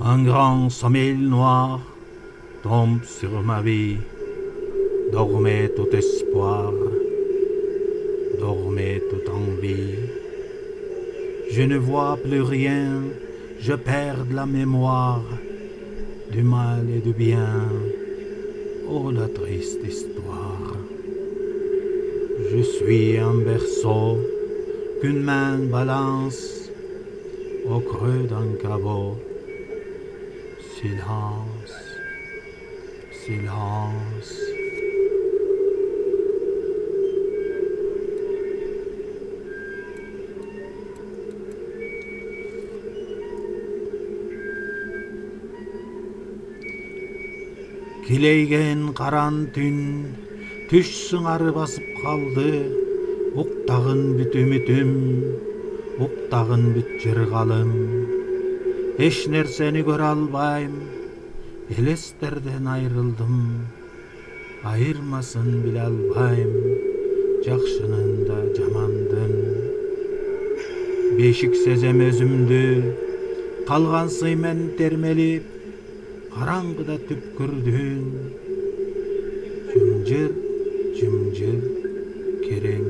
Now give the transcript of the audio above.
Un grand sommeil noir tombe sur ma vie. Dormait tout espoir, dormait toute envie. Je ne vois plus rien, je perds la mémoire du mal et du bien. Oh, la triste histoire. Je suis un berceau qu'une main balance au creux d'un caveau. Silence, silence. Kileygen karan tün, түш сыңары басып қалды. Уктагын бүт үмүтүм, уктагын бүт жыргалым. Эч нерсени көрө албайм, элестерден айрылдым. Айырмасын биле албайм, жакшынын да жамандын. Бешик сезем өзүмдү, калган сыймен термелип, караңгыда түпкүрдүн. Жымжыр, жымжыр, керең